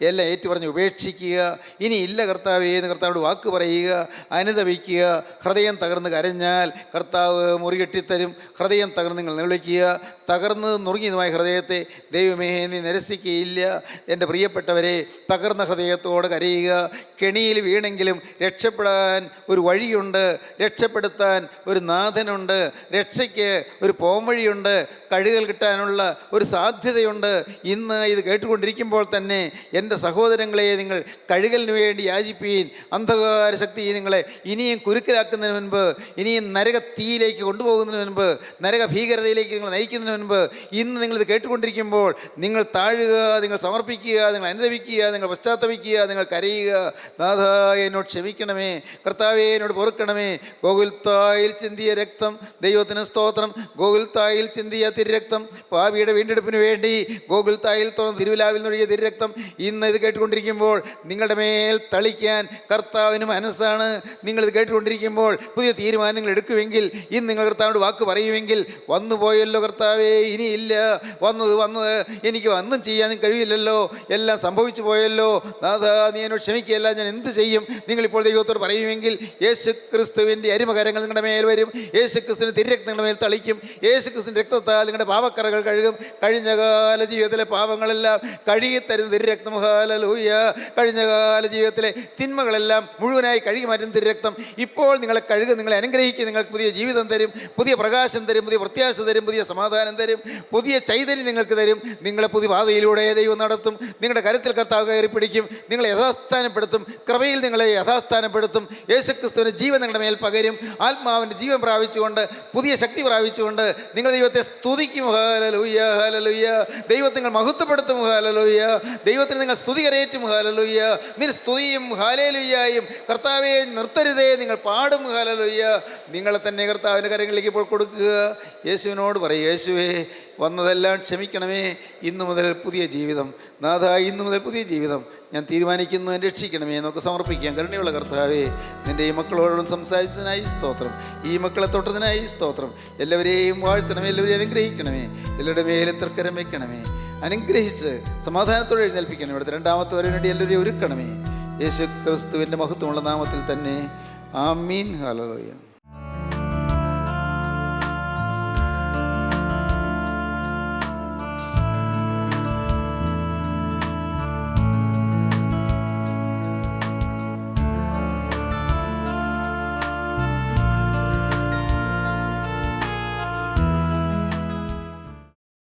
എല്ലാം ഏറ്റുപറഞ്ഞ് ഉപേക്ഷിക്കുക. ഇനി ഇല്ല കർത്താവേ എന്ന് കർത്താവോട് വാക്ക് പറയുക, അനുതപിക്കുക. ഹൃദയം തകർന്ന് കരഞ്ഞാൽ കർത്താവ് മുറികെട്ടിത്തരും. ഹൃദയം തകർന്ന് നിങ്ങൾ നിലവിളിക്കുക. തകർന്ന് നുറുങ്ങിയതുമായ ഹൃദയത്തെ ദൈവമേ നീ നിരസിക്കുകയില്ല. എൻ്റെ പ്രിയപ്പെട്ടവരെ, തകർന്ന ഹൃദയത്തോടെ കരയുക. കെണിയിൽ വീണെങ്കിലും രക്ഷപ്പെടാൻ ഒരു വഴിയുണ്ട്, രക്ഷപ്പെടുത്താൻ ഒരു നാഥനുണ്ട്, രക്ഷയ്ക്ക് ഒരു പോംവഴിയുണ്ട്, കഴുകൽ കിട്ടാനുള്ള ഒരു സാധ്യതയുണ്ട്. ഇന്ന് ഇത് കേട്ടുകൊണ്ടിരിക്കുമ്പോൾ തന്നെ എൻ്റെ സഹോദരങ്ങളെ, നിങ്ങൾ കഴുകലിന് വേണ്ടി യാചിപ്പീൻ. അന്ധകാര ശക്തി നിങ്ങളെ ഇനിയും കുരുക്കലാക്കുന്നതിന് മുൻപ്, ഇനിയും നരക തീയിലേക്ക് കൊണ്ടുപോകുന്നതിന് മുൻപ്, നരക ഭീകരതയിലേക്ക് നിങ്ങൾ നയിക്കുന്നതിന് മുൻപ്, ഇന്ന് നിങ്ങളിത് കേട്ടുകൊണ്ടിരിക്കുമ്പോൾ നിങ്ങൾ താഴുക, നിങ്ങൾ സമർപ്പിക്കുക, നിങ്ങൾ അനുദപിക്കുക, നിങ്ങൾ പശ്ചാത്തപിക്കുക, നിങ്ങൾ കരയുക. നാഥാ, എന്നോട് ക്ഷമിക്കണമേ, കർത്താവേ എന്നോട് പൊറുക്കണമേ. ഗോകുൽത്തായിൽ ചിന്തിയ രക്തം, ദൈവത്തിന് സ്തോത്രം. ഗോകുൽത്തായിൽ ചിന്തിയ തിരുരക്തം, പാപിയുടെ വീണ്ടെടുപ്പിന് വേണ്ടി ഗോകുൽത്തായിൽ തുറന്ന് തിരുവിലാവിൽ നിന്നൊഴുകിയ തിരുരക്തം ഇന്ന് ഇത് കേട്ടുകൊണ്ടിരിക്കുമ്പോൾ നിങ്ങളുടെ മേൽ തളിക്കാൻ കർത്താവിന് മനസ്സാണ്. നിങ്ങളിത് കേട്ടുകൊണ്ടിരിക്കുമ്പോൾ പുതിയ തീരുമാനങ്ങൾ എടുക്കുമെങ്കിൽ, ഇന്ന് നിങ്ങൾ കർത്താവിനോട് വാക്ക് പറയുമെങ്കിൽ, വന്നുപോയല്ലോ കർത്താവേ, ഇനിയില്ല, വന്നത് എനിക്ക് ഒന്നും ചെയ്യാൻ കഴിയില്ലല്ലോ, എല്ലാം സംഭവിച്ചു പോയല്ലോ, നാഥാ നീ എന്നോട് ക്ഷമിക്കുകയല്ല, ഞാൻ എന്ത് ചെയ്യും? നിങ്ങളിപ്പോൾ ദൈവത്തോട് പറയുമെങ്കിൽ യേശു ക്രിസ്തുവിൻ്റെ അരിമകരങ്ങൾ നിങ്ങളുടെ മേൽ വരും. യേശു ക്രിസ്തുവിൻ്റെ തിരുരക്തം നിങ്ങളുടെ മേൽ തളിക്കും. യേശു ക്രിസ്തുവിൻ്റെ രക്തത്താൽ നിങ്ങളുടെ പാപക്കറകൾ കഴുകും. കഴിഞ്ഞകാല ജീവിതത്തിലെ പാപങ്ങളെല്ലാം കഴുകിത്തരുന്ന തിരുരക്തം. ഹല്ലേലൂയ. കഴിഞ്ഞകാല ജീവിതത്തിലെ തിന്മകളെല്ലാം മുഴുവനായി കഴുകി മാറ്റുന്ന തിരുരക്തം ഇപ്പോൾ നിങ്ങളെ കഴുകും, നിങ്ങളെ അനുഗ്രഹിക്കും, നിങ്ങൾക്ക് പുതിയ ജീവിതം തരും, പുതിയ പ്രകാശം തരും, പുതിയ പ്രത്യാശ തരും, പുതിയ സമാധാനം തരും, പുതിയ ചൈതന്യം നിങ്ങൾക്ക് തരും. നിങ്ങളെ പുതിയ പാതയിലൂടെ ദൈവം നടത്തും. നിങ്ങളുടെ കരുത്തിൽ കർത്താവ് കയറി പിടിക്കും, നിങ്ങളെ യഥാസ്ഥാനപ്പെടുത്തും, കൃപയിൽ നിങ്ങളെ യഥാസ്ഥാനപ്പെടുത്തും. യേശുക്രിസ്തുവിൻ്റെ ജീവൻ നിങ്ങളുടെ മേൽ പകരും. ആത്മാവിൻ്റെ ജീവൻ പ്രാപിച്ചുകൊണ്ട്, പുതിയ ശക്തി പ്രാപിച്ചുകൊണ്ട് നിങ്ങൾ ദൈവത്തെ സ്തുതിക്കും. Hallelujah, hallelujah. ദൈവത്തെ നിങ്ങൾ മഹത്വപ്പെടുത്തും. ഹല്ലേലൂയ. ദൈവത്തിന് നിങ്ങൾ സ്തുതി കരയേറ്റും. ഹല്ലേലൂയ. നിങ്ങൾ സ്തുതിയും ഹല്ലേലൂയയും കർത്താവെ നിർത്തരുതേ, നിങ്ങൾ പാടും. ഹല്ലേലൂയ. നിങ്ങളെ തന്നെ കർത്താവിൻ്റെ കരങ്ങളിലേക്ക് ഇപ്പോൾ കൊടുക്കുക. യേശുവിനോട് പറയും, യേശുവേ വന്നതെല്ലാം ക്ഷമിക്കണമേ. ഇന്നു മുതൽ പുതിയ ജീവിതം നാഥ, ഇന്നു മുതൽ പുതിയ ജീവിതം ഞാൻ തീരുമാനിക്കുന്നു, എന്നെ രക്ഷിക്കണമേ എന്നൊക്കെ സമർപ്പിക്കാം. കരുണയുള്ള കർത്താവേ, നിൻ്റെ ഈ മക്കളോടും സംസാരിച്ചതിനായി സ്തോത്രം. ഈ മക്കളെ തൊട്ടതിനായി സ്തോത്രം. എല്ലാവരെയും വാഴ്ത്തണമേ, എല്ലാവരെയും അനുഗ്രഹിക്കണമേ, എല്ലാവരുടെ മേലും തൃക്കരം വയ്ക്കണമേ. അനുഗ്രഹിച്ച് സമാധാനത്തോടെ എഴുന്നേൽപ്പിക്കണം. ഇവിടുത്തെ രണ്ടാമത്തെ വരവിന് വേണ്ടി എല്ലാവരെയും ഒരുക്കണമേ. യേശു ക്രിസ്തുവിൻ്റെ മഹത്വമുള്ള നാമത്തിൽ തന്നെ. ആമീൻ. ഹല്ലേലൂയ.